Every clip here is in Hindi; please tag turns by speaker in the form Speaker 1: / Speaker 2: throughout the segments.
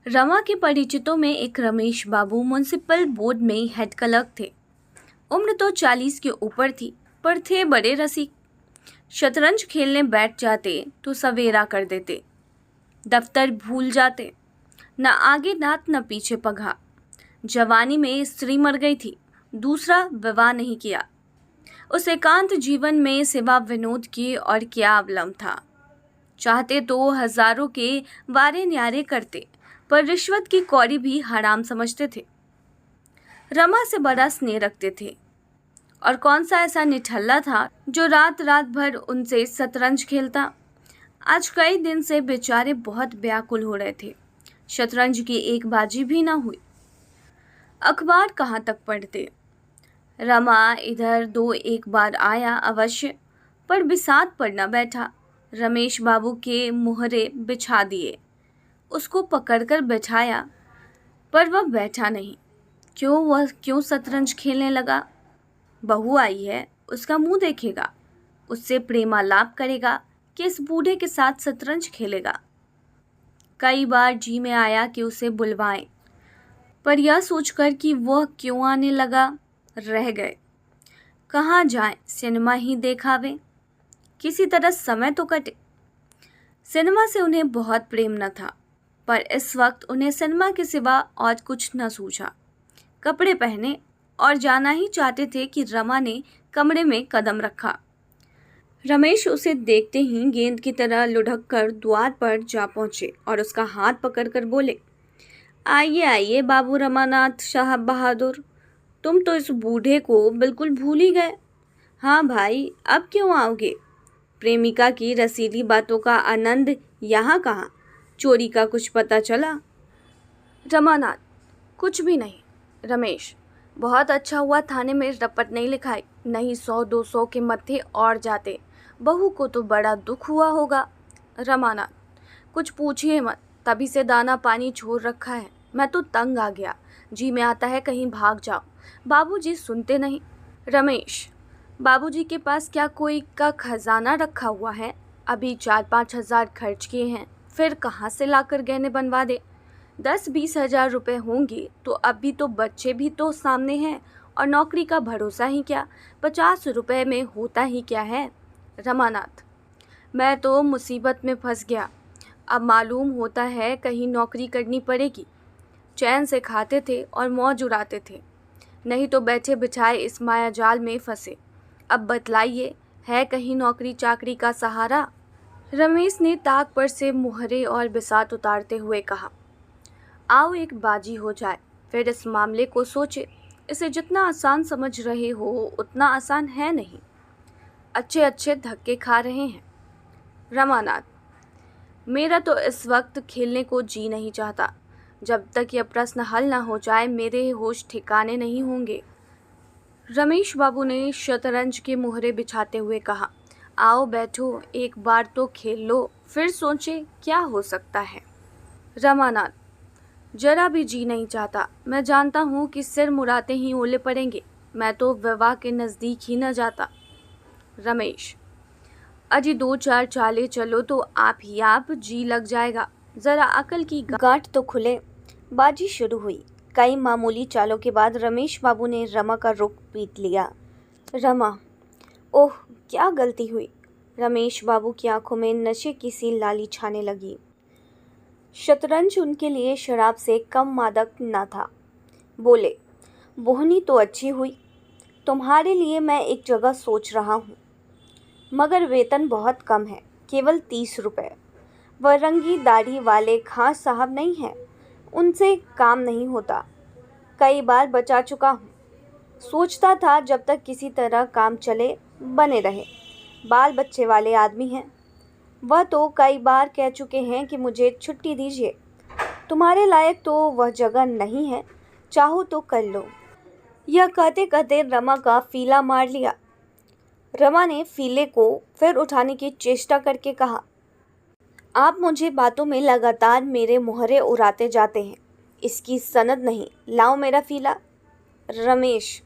Speaker 1: रमा के परिचितों में एक रमेश बाबू म्युनिसिपल बोर्ड में हेड क्लर्क थे। उम्र तो 40 के ऊपर थी, पर थे बड़े रसिक। शतरंज खेलने बैठ जाते तो सवेरा कर देते, दफ्तर भूल जाते, न आगे नात न पीछे पघा। जवानी में स्त्री मर गई थी, दूसरा विवाह नहीं किया। उस एकांत जीवन में सिवा विनोद के और क्या अवलंब था। चाहते तो हजारों के वारे न्यारे करते, पर रिश्वत की कौड़ी भी हराम समझते थे। रमा से बड़ा स्नेह रखते थे, और कौन सा ऐसा निठल्ला था जो रात रात भर उनसे शतरंज खेलता। आज कई दिन से बेचारे बहुत व्याकुल हो रहे थे। शतरंज की एक बाजी भी ना हुई। अखबार कहाँ तक पढ़ते। रमा इधर दो एक बार आया अवश्य, पर बिसात पर न बैठा। रमेश बाबू के मुहरे बिछा दिए, उसको पकड़कर बैठाया, पर वह बैठा नहीं। वह क्यों शतरंज खेलने लगा? बहू आई है, उसका मुंह देखेगा, उससे प्रेमालाप करेगा कि इस बूढ़े के साथ शतरंज खेलेगा। कई बार जी में आया कि उसे बुलवाएं, पर यह सोचकर कि वह क्यों आने लगा, रह गए। कहाँ जाएं, सिनेमा ही देखावे, किसी तरह समय तो कटे। सिनेमा से उन्हें बहुत प्रेम न था, पर इस वक्त उन्हें सिनेमा के सिवा और कुछ न सूझा। कपड़े पहने और जाना ही चाहते थे कि रमा ने कमरे में कदम रखा। रमेश उसे देखते ही गेंद की तरह लुढ़क कर द्वार पर जा पहुंचे और उसका हाथ पकड़कर बोले, आइए आइए बाबू रमानाथ साहब बहादुर, तुम तो इस बूढ़े को बिल्कुल भूल ही गए। हाँ भाई, अब क्यों आओगे? प्रेमिका की रसीली बातों का आनंद यहाँ कहाँ? चोरी का कुछ पता चला? रमानाथ, कुछ भी नहीं। रमेश, बहुत अच्छा हुआ थाने में रपट नहीं लिखाई, नहीं 100-200 के मत्थे और जाते। बहू को तो बड़ा दुख हुआ होगा। रमानाथ, कुछ पूछिए मत, तभी से दाना पानी छोड़ रखा है। मैं तो तंग आ गया, जी में आता है कहीं भाग जाओ। बाबूजी सुनते नहीं। रमेश, बाबूजी के पास क्या कोई का खजाना रखा हुआ है? अभी 4-5 हजार खर्च किए हैं, फिर कहाँ से लाकर गहने बनवा दे? 10-20 हजार रुपए होंगे तो अभी तो बच्चे भी तो सामने हैं, और नौकरी का भरोसा ही क्या, 50 रुपए में होता ही क्या है। रमानाथ, मैं तो मुसीबत में फंस गया। अब मालूम होता है कहीं नौकरी करनी पड़ेगी। चैन से खाते थे और मौज उड़ाते थे, नहीं तो बैठे बिछाए इस माया जाल में फंसे। अब बतलाइए, है कहीं नौकरी चाकरी का सहारा? रमेश ने ताक पर से मुहरे और बिसात उतारते हुए कहा, आओ एक बाजी हो जाए, फिर इस मामले को सोचे। इसे जितना आसान समझ रहे हो उतना आसान है नहीं। अच्छे अच्छे धक्के खा रहे हैं। रमानाथ, मेरा तो इस वक्त खेलने को जी नहीं चाहता। जब तक यह प्रश्न हल न हो जाए मेरे होश ठिकाने नहीं होंगे। रमेश बाबू ने शतरंज के मुहरे बिछाते हुए कहा, आओ बैठो, एक बार तो खेल लो, फिर सोचे क्या हो सकता है। रमानाथ, जरा भी जी नहीं चाहता। मैं जानता हूँ कि सिर मुड़ाते ही ओले पड़ेंगे। मैं तो विवाह के नज़दीक ही न जाता। रमेश, अजी 2-4 चाले चलो तो आप ही आप जी लग जाएगा। जरा अकल की गांठ तो खुले। बाजी शुरू हुई। कई मामूली चालों के बाद रमेश बाबू ने रमा का रुख पीट लिया। रमा, ओह क्या गलती हुई। रमेश बाबू की आंखों में नशे की सी लाली छाने लगी। शतरंज उनके लिए शराब से कम मादक न था। बोले, बोहनी तो अच्छी हुई। तुम्हारे लिए मैं एक जगह सोच रहा हूँ, मगर वेतन बहुत कम है, केवल 30 रुपये। वह रंगी दाढ़ी वाले खां साहब नहीं हैं, उनसे काम नहीं होता। कई बार बचा चुका हूँ। सोचता था जब तक किसी तरह काम चले बने रहे। बाल बच्चे वाले आदमी हैं। वह तो कई बार कह चुके हैं कि मुझे छुट्टी दीजिए। तुम्हारे लायक तो वह जगह नहीं है, चाहो तो कर लो। यह कहते कहते रमा का फीला मार लिया। रमा ने फीले को फिर उठाने की चेष्टा करके कहा, आप मुझे बातों में लगातार मेरे मुहरे उड़ाते जाते हैं, इसकी सनद नहीं, लाओ मेरा फीला। रमेश,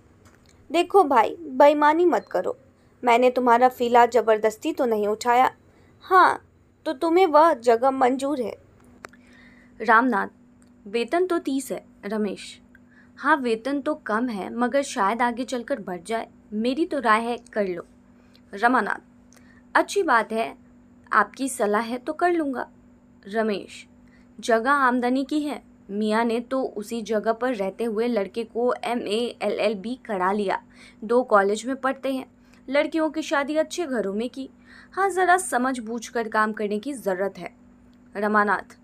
Speaker 1: देखो भाई, बेईमानी मत करो। मैंने तुम्हारा फीला जबरदस्ती तो नहीं उठाया। हाँ, तो तुम्हें वह जगह मंजूर है। रामनाथ, वेतन तो 30 है। रमेश, हाँ वेतन तो कम है मगर शायद आगे चलकर बढ़ जाए। मेरी तो राय है कर लो। रमानाथ, अच्छी बात है, आपकी सलाह है तो कर लूँगा। रमेश, जगह आमदनी की है। मियाँ ने तो उसी जगह पर रहते हुए लड़के को MA LLB करा लिया। 2 कॉलेज में पढ़ते हैं। लड़कियों की शादी अच्छे घरों में की। हाँ, ज़रा समझ बूझ कर काम करने की ज़रूरत है। रमानाथ,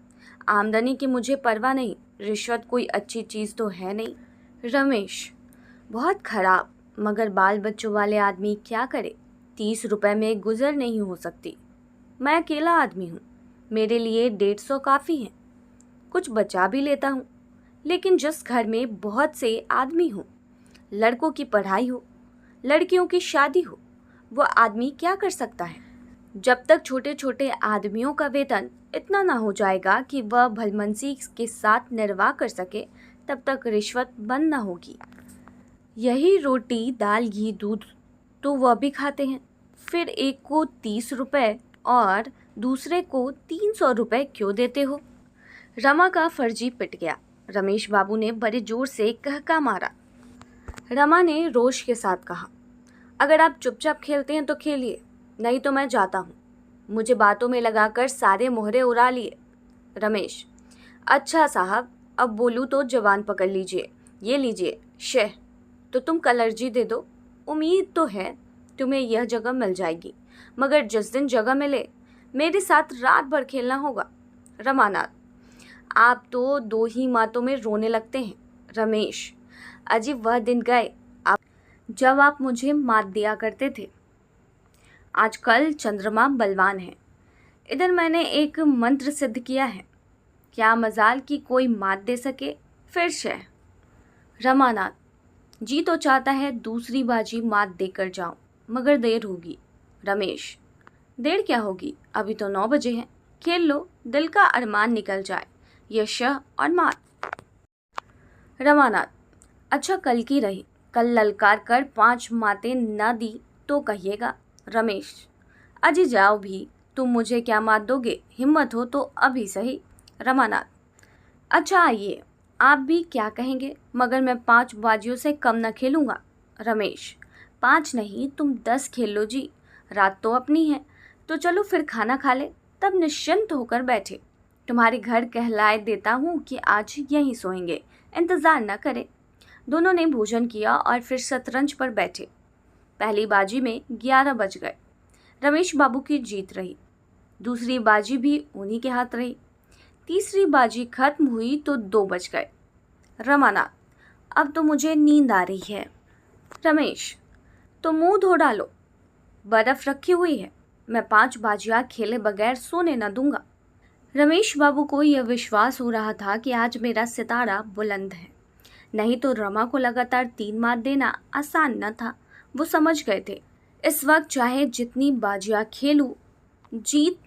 Speaker 1: आमदनी की मुझे परवाह नहीं, रिश्वत कोई अच्छी चीज़ तो है नहीं। रमेश, बहुत खराब, मगर बाल बच्चों वाले आदमी क्या करे। 30 रुपए में गुजर नहीं हो सकती। मैं अकेला आदमी हूँ, मेरे लिए 150 काफ़ी है। कुछ बचा भी लेता हूँ, लेकिन जिस घर में बहुत से आदमी हों, लड़कों की पढ़ाई हो, लड़कियों की शादी हो, वो आदमी क्या कर सकता है। जब तक छोटे छोटे आदमियों का वेतन इतना ना हो जाएगा कि वह भलमनसी के साथ निर्वाह कर सके, तब तक रिश्वत बंद ना होगी। यही रोटी दाल घी दूध तो वह भी खाते हैं, फिर एक को 30 रुपए और दूसरे को 300 रुपए क्यों देते हो। रमा का फर्जी पिट गया। रमेश बाबू ने बड़े जोर से कहका मारा। रमा ने रोष के साथ कहा, अगर आप चुपचाप खेलते हैं तो खेलिए, नहीं तो मैं जाता हूँ। मुझे बातों में लगाकर सारे मोहरे उड़ा लिए। रमेश, अच्छा साहब, अब बोलूँ तो जवान पकड़ लीजिए। ये लीजिए शह, तो तुम कलर्जी दे दो। उम्मीद तो है तुम्हें यह जगह मिल जाएगी, मगर जिस दिन जगह मिले मेरे साथ रात भर खेलना होगा। रमानाथ, आप तो 2 ही मातों में रोने लगते हैं। रमेश, अजीब वह दिन गए जब आप मुझे मात दिया करते थे। आजकल चंद्रमा बलवान है। इधर मैंने एक मंत्र सिद्ध किया है, क्या मजाल की कोई मात दे सके। फिर शह। रमानाथ, जी तो चाहता है दूसरी बाजी मात देकर जाऊं, मगर देर होगी। रमेश, देर क्या होगी, अभी तो 9 बजे हैं। खेल लो, दिल का अरमान निकल जाए। यह शह और मात। रमानाथ, अच्छा कल की रही, कल ललकार कर 5 मातें न दी तो कहिएगा। रमेश, अजी जाओ भी, तुम मुझे क्या मात दोगे, हिम्मत हो तो अभी सही। रमानाथ, अच्छा आइए, आप भी क्या कहेंगे, मगर मैं 5 बाजियों से कम न खेलूँगा। रमेश, 5 नहीं तुम 10 खेल लो जी, रात तो अपनी है। तो चलो फिर खाना खा ले, तब निश्चिंत होकर बैठे। तुम्हारे घर कहलाए देता हूँ कि आज यहीं सोएंगे, इंतज़ार न करें। दोनों ने भोजन किया और फिर शतरंज पर बैठे। पहली बाजी में 11 बज गए। रमेश बाबू की जीत रही। दूसरी बाजी भी उन्हीं के हाथ रही। तीसरी बाजी खत्म हुई तो 2 बज गए। रमानाथ, अब तो मुझे नींद आ रही है। रमेश, तो मुंह धो डालो, बर्फ रखी हुई है, मैं 5 बाजियां खेले बगैर सोने न दूंगा। रमेश बाबू को यह विश्वास हो रहा था कि आज मेरा सितारा बुलंद है, नहीं तो रमा को लगातार 3 मात देना आसान न था। वो समझ गए थे, इस वक्त चाहे जितनी बाजियां खेलूं, जीत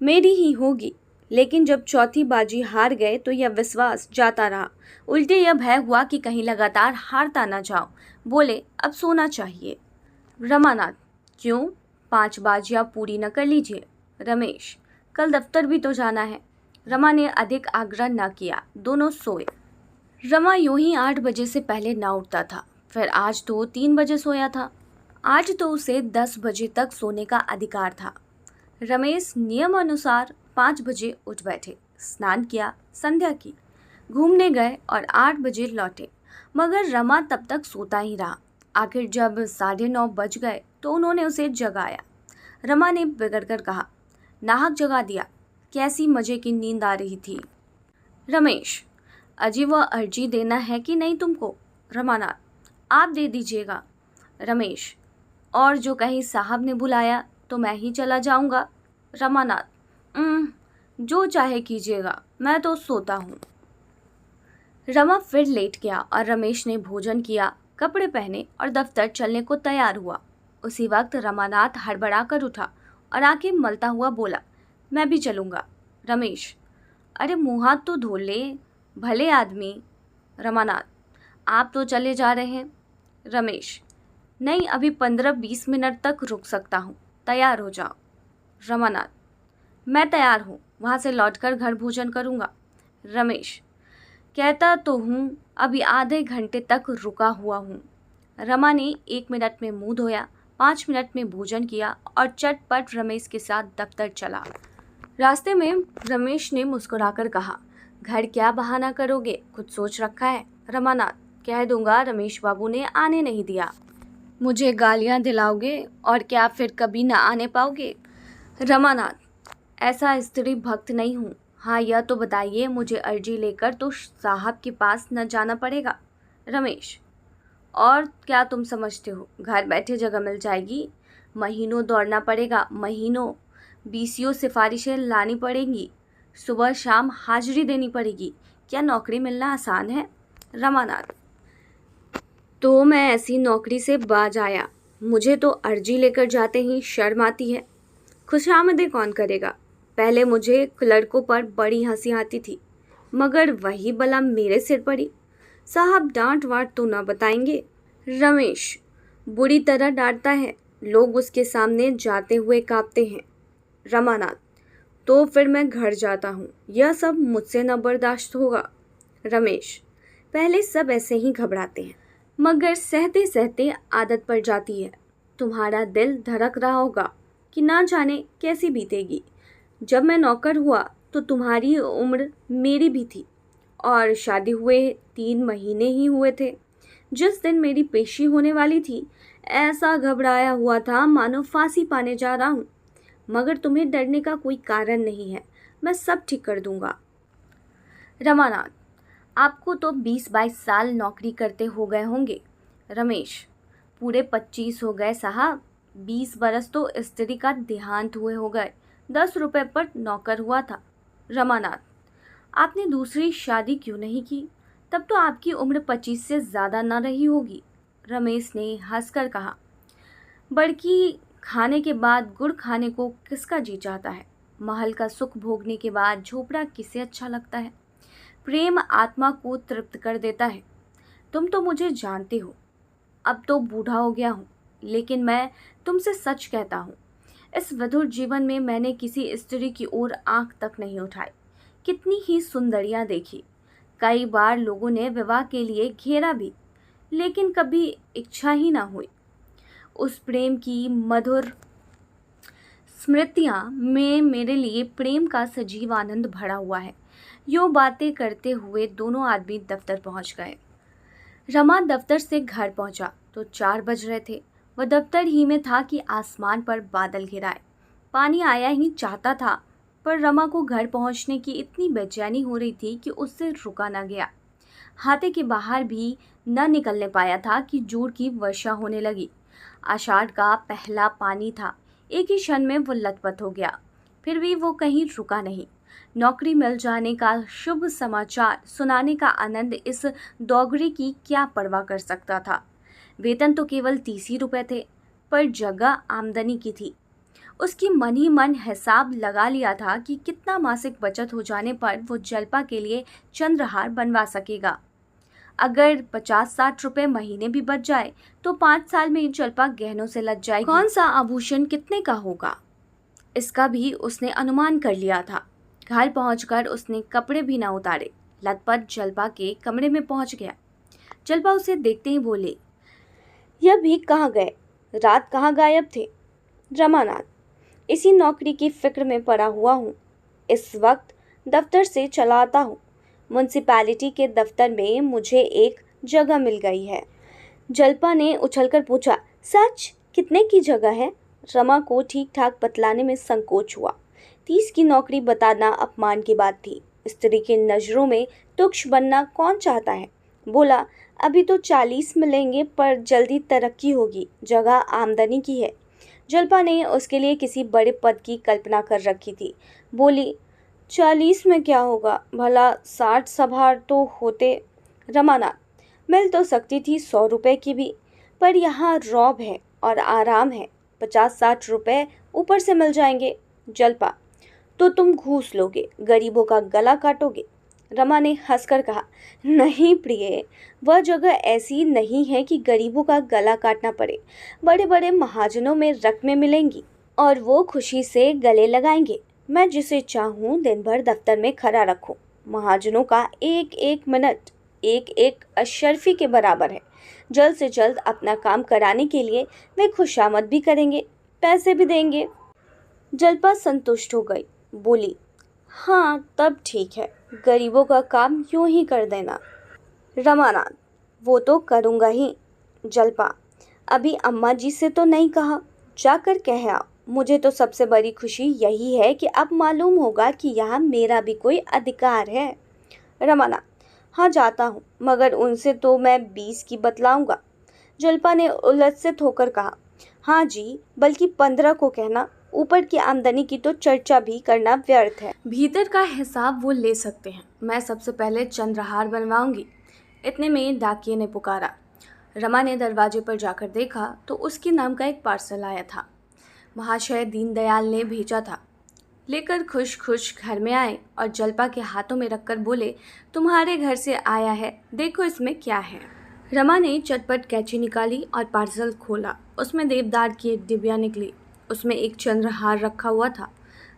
Speaker 1: मेरी ही होगी। लेकिन जब चौथी बाजी हार गए तो यह विश्वास जाता रहा। उल्टे यह भय हुआ कि कहीं लगातार हारता ना जाऊं। बोले, अब सोना चाहिए। रमानाथ, क्यों, 5 बाजियां पूरी न कर लीजिए। रमेश, कल दफ्तर भी तो जाना है। रमा ने अधिक आग्रह न किया, दोनों सोए। रमा यूं ही 8 बजे से पहले ना उठता था, फिर आज तो 3 बजे सोया था। आज तो उसे 10 बजे तक सोने का अधिकार था। रमेश नियम अनुसार 5 बजे उठ बैठे, स्नान किया, संध्या की, घूमने गए और 8 बजे लौटे। मगर रमा तब तक सोता ही रहा। आखिर जब 9:30 बज गए तो उन्होंने उसे जगाया। रमा ने बिगड़कर कहा, नाहक जगा दिया, कैसी मजे की नींद आ रही थी। रमेश, अजी वह अर्जी देना है कि नहीं तुमको। रमानाथ, आप दे दीजिएगा। रमेश, और जो कहीं साहब ने बुलाया तो मैं ही चला जाऊंगा। रमानाथ, जो चाहे कीजिएगा, मैं तो सोता हूँ। रमा फिर लेट गया और रमेश ने भोजन किया, कपड़े पहने और दफ्तर चलने को तैयार हुआ। उसी वक्त रमानाथ हड़बड़ा कर उठा और आंखें मलता हुआ बोला, मैं भी चलूँगा। रमेश, अरे मुँह हाथ तो धो ले, भले आदमी। रमानाथ, आप तो चले जा रहे हैं। रमेश, नहीं, अभी 15-20 मिनट तक रुक सकता हूँ, तैयार हो जाओ। रमानाथ, मैं तैयार हूँ, वहाँ से लौटकर घर भोजन करूँगा। रमेश, कहता तो हूँ, अभी आधे घंटे तक रुका हुआ हूँ। रमा ने 1 मिनट में मुंह धोया, 5 मिनट में भोजन किया और चटपट रमेश के साथ दफ्तर चला। रास्ते में रमेश ने मुस्कुराकर कहा, घर क्या बहाना करोगे, कुछ सोच रखा है? रमानाथ, कह दूंगा रमेश बाबू ने आने नहीं दिया। मुझे गालियां दिलाओगे और क्या फिर कभी न आने पाओगे? रमानाथ, ऐसा स्त्री भक्त नहीं हूँ। हाँ, यह तो बताइए, मुझे अर्जी लेकर तो साहब के पास न जाना पड़ेगा? रमेश, और क्या तुम समझते हो घर बैठे जगह मिल जाएगी? महीनों दौड़ना पड़ेगा, महीनों। बीसीओ सिफारिशें लानी पड़ेंगी, सुबह शाम हाजिरी देनी पड़ेगी। क्या नौकरी मिलना आसान है? रमानाथ, तो मैं ऐसी नौकरी से बाज आया। मुझे तो अर्जी लेकर जाते ही शर्म आती है। खुशामदें कौन करेगा? पहले मुझे क्लर्कों पर बड़ी हंसी आती थी, मगर वही बला मेरे सिर पड़ी। साहब डांट वाट तो ना बताएंगे? रमेश, बुरी तरह डांटता है, लोग उसके सामने जाते हुए कांपते हैं। रमानाथ, तो फिर मैं घर जाता हूँ, यह सब मुझसे न बर्दाश्त होगा। रमेश, पहले सब ऐसे ही घबराते हैं, मगर सहते सहते आदत पड़ जाती है। तुम्हारा दिल धड़क रहा होगा कि ना जाने कैसी बीतेगी। जब मैं नौकर हुआ तो तुम्हारी उम्र मेरी भी थी और शादी हुए 3 महीने ही हुए थे। जिस दिन मेरी पेशी होने वाली थी, ऐसा घबराया हुआ था मानो फांसी पाने जा रहा हूँ। मगर तुम्हें डरने का कोई कारण नहीं है, मैं सब ठीक कर दूंगा। रमानाथ, आपको तो 20-22 साल नौकरी करते हो गए होंगे। रमेश, पूरे 25 हो गए साहब। 20 बरस तो स्त्री का देहांत हुए हो गए। 10 रुपए पर नौकर हुआ था। रमानाथ, आपने दूसरी शादी क्यों नहीं की? तब तो आपकी उम्र 25 से ज़्यादा न रही होगी। रमेश ने हंसकर कहा, बड़की खाने के बाद गुड़ खाने को किसका जी चाहता है? महल का सुख भोगने के बाद झोपड़ा किसे अच्छा लगता है? प्रेम आत्मा को तृप्त कर देता है। तुम तो मुझे जानते हो, अब तो बूढ़ा हो गया हूँ, लेकिन मैं तुमसे सच कहता हूँ, इस विधुर जीवन में मैंने किसी स्त्री की ओर आंख तक नहीं उठाई। कितनी ही सुंदरियां देखी, कई बार लोगों ने विवाह के लिए घेरा भी, लेकिन कभी इच्छा ही ना हुई। उस प्रेम की मधुर स्मृतियां में मेरे लिए प्रेम का सजीव आनंद भरा हुआ है। यूं बातें करते हुए दोनों आदमी दफ्तर पहुंच गए। रमा दफ्तर से घर पहुंचा तो 4 बज रहे थे। वह दफ्तर ही में था कि आसमान पर बादल घिराए। पानी आया ही चाहता था, पर रमा को घर पहुंचने की इतनी बेचैनी हो रही थी कि उससे रुका न गया। हाथे के बाहर भी न निकलने पाया था कि जोर की वर्षा होने लगी। आषाढ़ का पहला पानी था। एक ही क्षण में वो लथपथ हो गया। फिर भी वो कहीं रुका नहीं। नौकरी मिल जाने का शुभ समाचार सुनाने का आनंद इस दौगरे की क्या परवाह कर सकता था। वेतन तो केवल 30 ही रुपए थे, पर जगह आमदनी की थी। उसकी मन ही मन हिसाब लगा लिया था कि कितना मासिक बचत हो जाने पर वो जल्पा के लिए चंद्रहार बनवा सकेगा। अगर 50-60 रुपए महीने भी बच जाए तो 5 साल में जल्पा गहनों से लद जाएगी। कौन सा आभूषण कितने का होगा, इसका भी उसने अनुमान कर लिया था। घर पहुंचकर उसने कपड़े भी ना उतारे, लथपथ जल्पा के कमरे में पहुंच गया। जल्पा उसे देखते ही बोले, यह भी कहाँ गए, रात कहाँ गायब थे? रमानाथ, इसी नौकरी की फिक्र में पड़ा हुआ हूँ। इस वक्त दफ्तर से चला आता हूँ। म्युनिसिपैलिटी के दफ्तर में मुझे एक जगह मिल गई है। जल्पा ने उछलकर पूछा, सच? कितने की जगह है? रमा को ठीक ठाक बतलाने में संकोच हुआ। 30 की नौकरी बताना अपमान की बात थी। स्त्री की नज़रों में तुच्छ बनना कौन चाहता है? बोला, अभी तो 40 मिलेंगे, पर जल्दी तरक्की होगी, जगह आमदनी की है। जल्पा ने उसके लिए किसी बड़े पद की कल्पना कर रखी थी। बोली, 40 में क्या होगा, भला 60 सभार तो होते। रमानाथ, मिल तो सकती थी 100 रुपए की भी, पर यहाँ रौब है और आराम है। 50-60 रुपए ऊपर से मिल जाएंगे। जल्पा, तो तुम घूस लोगे, गरीबों का गला काटोगे? रमा ने हंसकर कहा, नहीं प्रिय, वह जगह ऐसी नहीं है कि गरीबों का गला काटना पड़े। बड़े बड़े महाजनों में रकमें मिलेंगी और वो खुशी से गले लगाएंगे। मैं जिसे चाहूँ दिन भर दफ्तर में खड़ा रखूँ। महाजनों का एक एक मिनट एक एक अशर्फी के बराबर है। जल्द से जल्द अपना काम कराने के लिए वे खुशामद भी करेंगे, पैसे भी देंगे। जल्पा संतुष्ट हो गई, बोली, हाँ तब ठीक है, गरीबों का काम यूं ही कर देना। रमानाथ, वो तो करूँगा ही। जल्पा, अभी अम्मा जी से तो नहीं कहा, जाकर कह आओ। मुझे तो सबसे बड़ी खुशी यही है कि अब मालूम होगा कि यहाँ मेरा भी कोई अधिकार है। रमानाथ, हाँ जाता हूँ, मगर उनसे तो मैं 20 की बतलाऊंगा। जल्पा ने उलझित होकर कहा, हाँ जी, बल्कि 15 को कहना। ऊपर की आमदनी की तो चर्चा भी करना व्यर्थ है। भीतर का हिसाब वो ले सकते हैं, मैं सबसे पहले चंद्रहार बनवाऊंगी। इतने में डाकिये ने पुकारा। रमा ने दरवाजे पर जाकर देखा तो उसके नाम का एक पार्सल आया था। महाशय दीनदयाल ने भेजा था। लेकर खुश खुश घर में आए और जल्पा के हाथों में रखकर बोले, तुम्हारे घर से आया है, देखो इसमें क्या है। रमा ने चटपट कैंची निकाली और पार्सल खोला। उसमें देवदार की एक डिबिया निकली। उसमें एक चंद्रहार रखा हुआ था।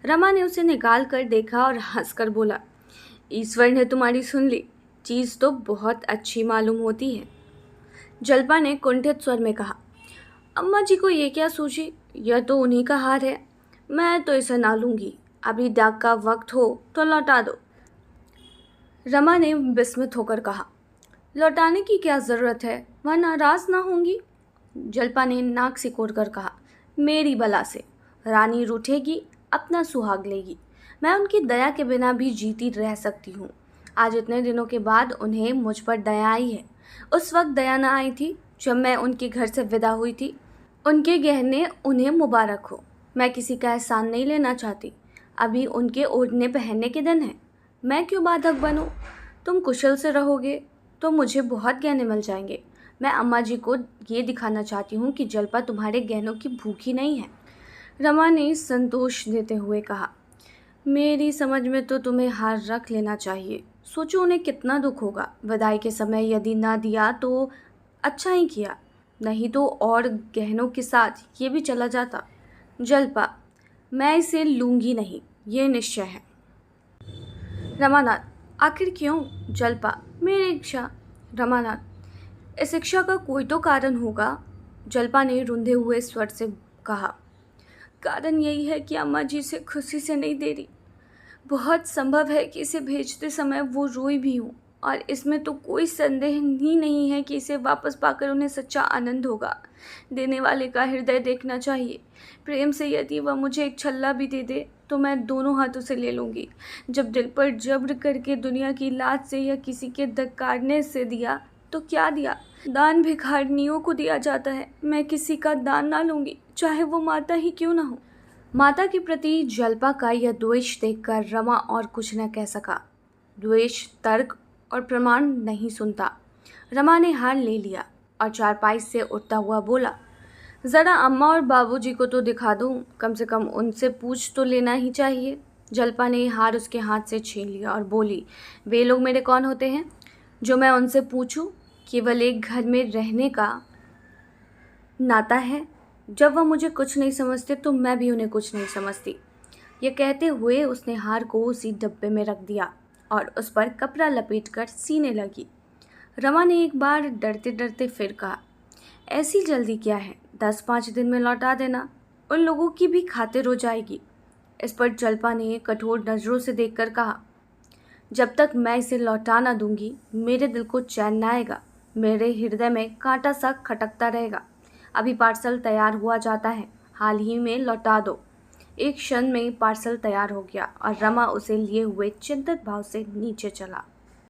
Speaker 1: रमा ने उसे निकाल कर देखा और हंसकर बोला, ईश्वर ने तुम्हारी सुन ली, चीज़ तो बहुत अच्छी मालूम होती है। जल्पा ने कुंठित स्वर में कहा, अम्मा जी को ये क्या सूझी, यह तो उन्हीं का हार है, मैं तो इसे ना लूँगी। अभी डाक का वक्त हो तो लौटा दो। रमा ने विस्मित होकर कहा, लौटाने की क्या ज़रूरत है, वह नाराज़ ना होंगी। जल्पा ने नाक सिकोड़ कर कहा, मेरी बला से रानी रूठेगी, अपना सुहाग लेगी। मैं उनकी दया के बिना भी जीती रह सकती हूँ। आज इतने दिनों के बाद उन्हें मुझ पर दया आई है। उस वक्त दया न आई थी जब मैं उनके घर से विदा हुई थी। उनके गहने उन्हें मुबारक हो। मैं किसी का एहसान नहीं लेना चाहती। अभी उनके ओढ़ने पहनने के दिन हैं। मैं क्यों बाधक बनूं? तुम कुशल से रहोगे तो मुझे बहुत गहने मिल जाएंगे। मैं अम्मा जी को ये दिखाना चाहती हूँ कि जल्पा तुम्हारे गहनों की भूखी नहीं है। रमा ने संतोष देते हुए कहा, मेरी समझ में तो तुम्हें हार रख लेना चाहिए। सोचो उन्हें कितना दुख होगा। विदाई के समय यदि ना दिया तो अच्छा ही किया, नहीं तो और गहनों के साथ ये भी चला जाता। जल्पा, मैं इसे लूँगी नहीं, ये निश्चय है। रमानाथ, आखिर क्यों? जल्पा, मेरी इच्छा। रमानाथ, इस इच्छा का कोई तो कारण होगा। जल्पा ने रुंधे हुए स्वर से कहा, कारण यही है कि अम्मा जी इसे खुशी से नहीं दे रही। बहुत संभव है कि इसे भेजते समय वो रोई भी हूँ, और इसमें तो कोई संदेह ही नहीं है कि इसे वापस पाकर उन्हें सच्चा आनंद होगा। देने वाले का हृदय देखना चाहिए। प्रेम से यदि वह मुझे एक छल्ला भी दे दे तो मैं दोनों हाथों से ले लूँगी। जब दिल पर जब्र करके दुनिया की लाज से या किसी के धक्कारने से दिया तो क्या दिया? दान भिखारियों को दिया जाता है। मैं किसी का दान ना लूँगी, चाहे वो माता ही क्यों ना हो। माता के प्रति जल्पा का यह द्वेष देखकर रमा और कुछ न कह सका। द्वेष तर्क और प्रमाण नहीं सुनता। रमा ने हार ले लिया और चारपाई से उठता हुआ बोला, ज़रा अम्मा और बाबूजी को तो दिखा दूँ, कम से कम उनसे पूछ तो लेना ही चाहिए। जल्पा ने हार उसके हाथ से छीन लिया और बोली, वे लोग मेरे कौन होते हैं जो मैं उनसे पूछूं? केवल एक घर में रहने का नाता है। जब वह मुझे कुछ नहीं समझते तो मैं भी उन्हें कुछ नहीं समझती। यह कहते हुए उसने हार को उसी डब्बे में रख दिया और उस पर कपड़ा लपेटकर सीने लगी। रमा ने एक बार डरते डरते फिर कहा, ऐसी जल्दी क्या है, 10-5 दिन में लौटा देना, उन लोगों की भी खातिर हो जाएगी। इस पर जल्पा ने कठोर नज़रों से देखकर कहा, जब तक मैं इसे लौटा ना दूंगी मेरे दिल को चैन न आएगा, मेरे हृदय में कांटा सा खटकता रहेगा। अभी पार्सल तैयार हुआ जाता है, हाल ही में लौटा दो। एक क्षण में पार्सल तैयार हो गया और रमा उसे लिए हुए चिंतित भाव से नीचे चला।